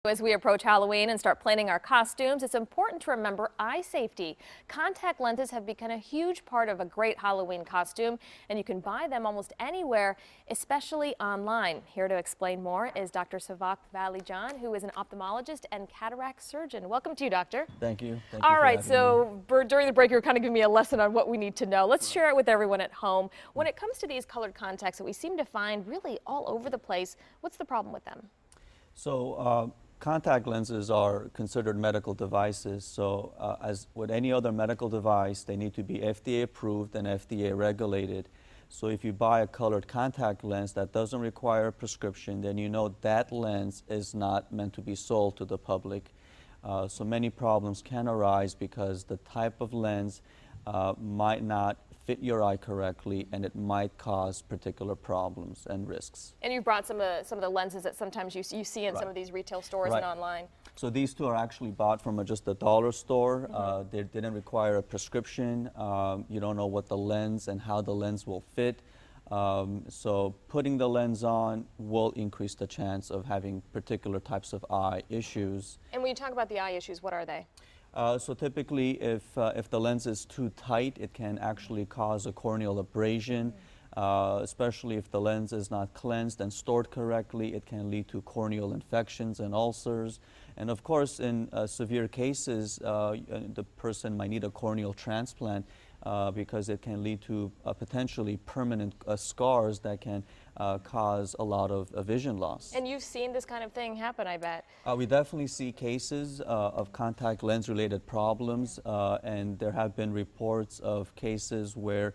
As we approach Halloween and start planning our costumes, it's important to remember eye safety. Contact lenses have become a huge part of a great Halloween costume, and you can buy them almost anywhere, especially online. Here to explain more is Dr. Savak Valijan, who is an ophthalmologist and cataract surgeon. Welcome to you, doctor. Thank you. All right, so during the break, you're kind of giving me a lesson on what we need to know. Let's share it with everyone at home. When it comes to these colored contacts that we seem to find really all over the place, what's the problem with them? So, contact lenses are considered medical devices, so as with any other medical device, they need to be FDA approved and FDA regulated. So if you buy a colored contact lens that doesn't require a prescription, then you know that lens is not meant to be sold to the public. So many problems can arise because the type of lens might not fit your eye correctly, and it might cause particular problems and risks. And you brought some of the lenses that sometimes you see in some of these retail stores and online. So these two are actually bought from just a dollar store. They didn't require a prescription. You don't know what the lens and how the lens will fit. So putting the lens on will increase the chance of having particular types of eye issues. And when you talk about the eye issues, what are they? So typically, if the lens is too tight, it can actually cause a corneal abrasion. Especially if the lens is not cleansed and stored correctly, it can lead to corneal infections and ulcers. And of course, in severe cases, the person might need a corneal transplant because it can lead to potentially permanent scars that can cause a lot of vision loss. And you've seen this kind of thing happen, I bet. We definitely see cases of contact lens related problems, and there have been reports of cases where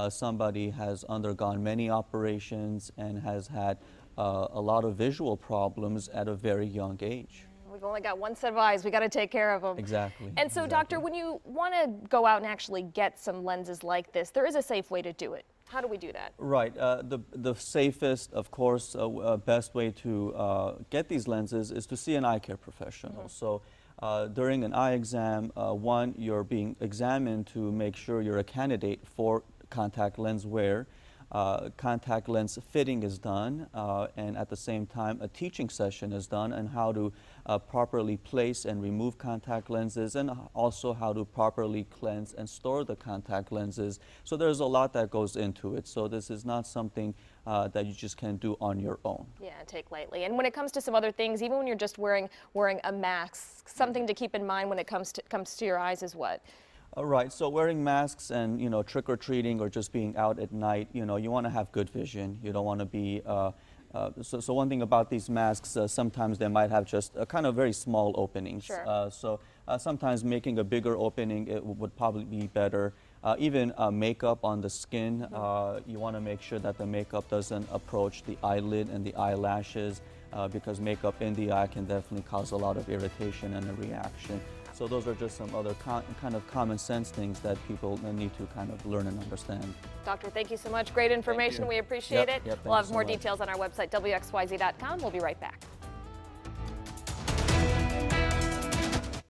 somebody has undergone many operations and has had a lot of visual problems at a very young age. We've only got one set of eyes. We got to take care of them. Exactly. And so, doctor, when you want to go out and actually get some lenses like this, there is a safe way to do it. How do we do that? Right. The safest, of course, best way to get these lenses is to see an eye care professional. So during an eye exam, one, you're being examined to make sure you're a candidate for contact lens wear. Contact lens fitting is done, and at the same time a teaching session is done on how to properly place and remove contact lenses, and also how to properly cleanse and store the contact lenses. So there's a lot that goes into it, so this is not something that you just can do on your own. Yeah, take lightly. And when it comes to some other things, even when you're just wearing a mask, something to keep in mind when it comes to your eyes is what? Right, so wearing masks and, trick-or-treating or just being out at night, you want to have good vision. You don't want to be, so one thing about these masks, sometimes they might have just a kind of very small openings. Sure. So sometimes making a bigger opening, it would probably be better. Even makeup on the skin, you want to make sure that the makeup doesn't approach the eyelid and the eyelashes, because makeup in the eye can definitely cause a lot of irritation and a reaction. So those are just some other kind of common sense things that people need to kind of learn and understand. Doctor, thank you so much. Great information. We appreciate it. Yep, We'll have more details on our website, WXYZ.com. We'll be right back.